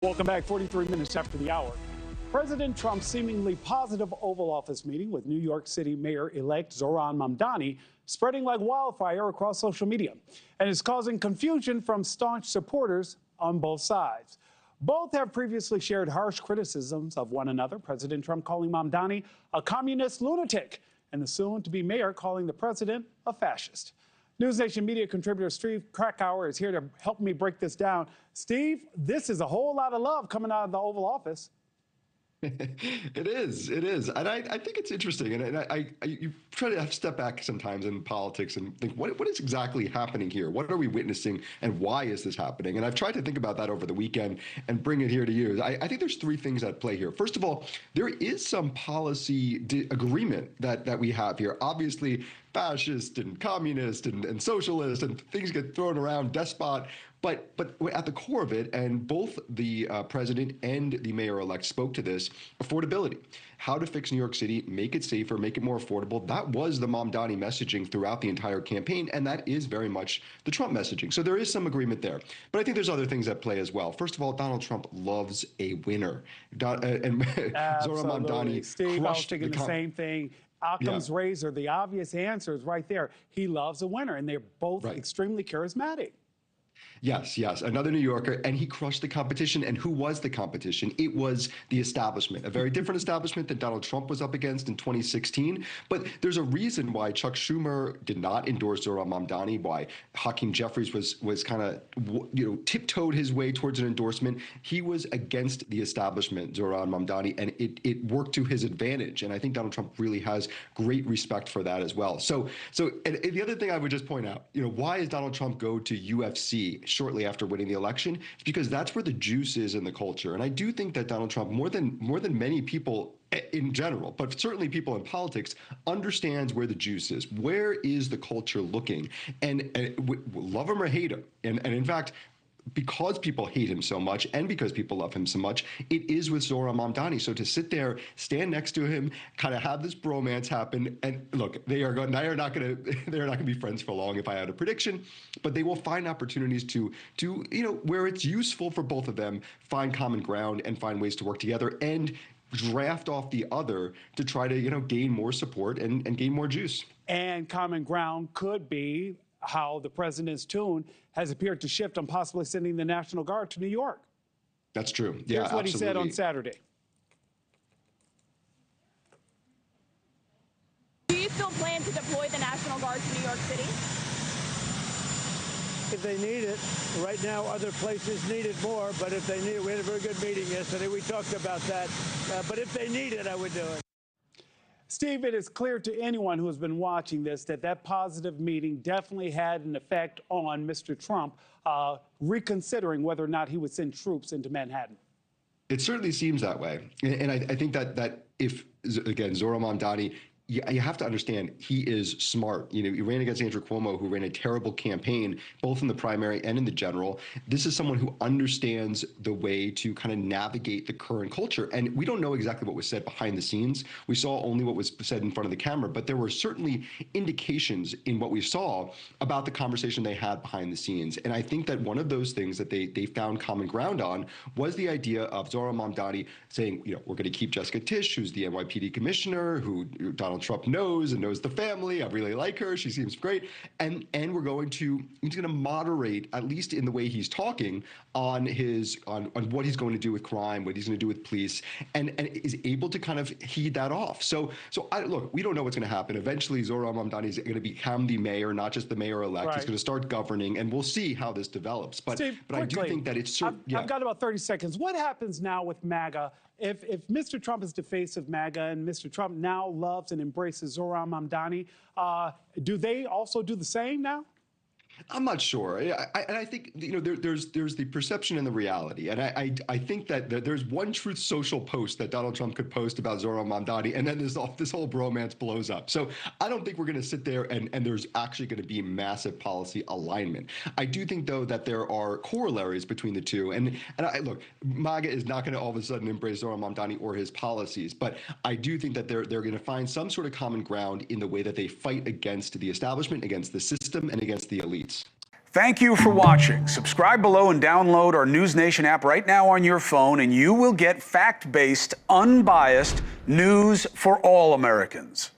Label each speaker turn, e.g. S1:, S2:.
S1: Welcome back. 43 minutes after the hour. President Trump's seemingly positive Oval Office meeting with New York City Mayor-elect Zohran Mamdani spreading like wildfire across social media, and is causing confusion from staunch supporters on both sides. Both have previously shared harsh criticisms of one another, President Trump calling Mamdani a communist lunatic, and the soon-to-be mayor calling the president a fascist. NewsNation media contributor Steve Krakauer is here to help me break this down. Steve, this is a whole lot of love coming out of the Oval Office.
S2: It is. And I think it's interesting. And you try to step back sometimes in politics and think, what is exactly happening here? What are we witnessing and why is this happening? And I've tried to think about that over the weekend and bring it here to you. I think there's three things at play here. First of all, there is some policy agreement that we have here. Obviously, fascist and communist and socialist and things get thrown around, despot. But at the core of it, and both the president and the mayor-elect spoke to this, affordability. How to fix New York City, make it safer, make it more affordable. That was the Mamdani messaging throughout the entire campaign, and that is very much the Trump messaging. So there is some agreement there. But I think there's other things at play as well. First of all, Donald Trump loves a winner. And Zohran Mamdani
S1: Steve, I was thinking the same thing. Occam's razor, the obvious answer is right there. He loves a winner, and they're both extremely charismatic.
S2: Yes. Another New Yorker, and he crushed the competition. And who was the competition? It was the establishment, a very different establishment that Donald Trump was up against in 2016. But there's a reason why Chuck Schumer did not endorse Zohran Mamdani, why Hakeem Jeffries was kind of, tiptoed his way towards an endorsement. He was against the establishment, Zohran Mamdani, and it worked to his advantage. And I think Donald Trump really has great respect for that as well. So and the other thing I would just point out, why does Donald Trump go to UFC shortly after winning the election? It's because that's where the juice is in the culture. And I do think that Donald Trump, more than many people in general, but certainly people in politics, understands where the juice is. Where is the culture looking? And love him or hate him. And in fact, because people hate him so much and because people love him so much, it is with Zohran Mamdani. So to sit there, stand next to him, kind of have this bromance happen, and look, they are not going to be friends for long if I had a prediction, but they will find opportunities to where it's useful for both of them, find common ground and find ways to work together and draft off the other to try to gain more support and gain more juice.
S1: And common ground could be how the president's tune has appeared to shift on possibly sending the National Guard to New York.
S2: That's true.
S1: Here's what he said on Saturday.
S3: Do you still plan to deploy the National Guard to New York City?
S4: If they need it. Right now, other places need it more, but if they need it, we had a very good meeting yesterday. We talked about that. But if they need it, I would do it.
S1: Steve, it is clear to anyone who has been watching this that positive meeting definitely had an effect on Mr. Trump reconsidering whether or not he would send troops into Manhattan.
S2: It certainly seems that way. And I think that if, again, Zohran Mamdani, you have to understand he is smart. He ran against Andrew Cuomo, who ran a terrible campaign, both in the primary and in the general. This is someone who understands the way to kind of navigate the current culture. And we don't know exactly what was said behind the scenes. We saw only what was said in front of the camera, but there were certainly indications in what we saw about the conversation they had behind the scenes. And I think that one of those things that they found common ground on was the idea of Zohran Mamdani saying, we're going to keep Jessica Tisch, who's the NYPD commissioner, who Donald Trump knows and knows the family. I really like her. She seems great. And he's going to moderate, at least in the way he's talking, on what he's going to do with crime, what he's going to do with police, and is able to kind of heed that off. So look, we don't know what's going to happen. Eventually, Zohran Mamdani is going to become the mayor, not just the mayor-elect. Right. He's going to start governing, and we'll see how this develops. But
S1: Steve,
S2: I do think that it's
S1: I've got about 30 seconds. What happens now with MAGA? If Mr. Trump is the face of MAGA and Mr. Trump now loves and embraces Zohran Mamdani, do they also do the same now?
S2: I'm not sure. And I think, there's the perception and the reality. And I think that there's one Truth Social post that Donald Trump could post about Zohran Mamdani, and then this whole bromance blows up. So I don't think we're going to sit there and there's actually going to be massive policy alignment. I do think, though, that there are corollaries between the two. And look, MAGA is not going to all of a sudden embrace Zohran Mamdani or his policies. But I do think that they're going to find some sort of common ground in the way that they fight against the establishment, against the system, and against the elites.
S5: Thank you for watching. Subscribe below and download our NewsNation app right now on your phone, and you will get fact-based, unbiased news for all Americans.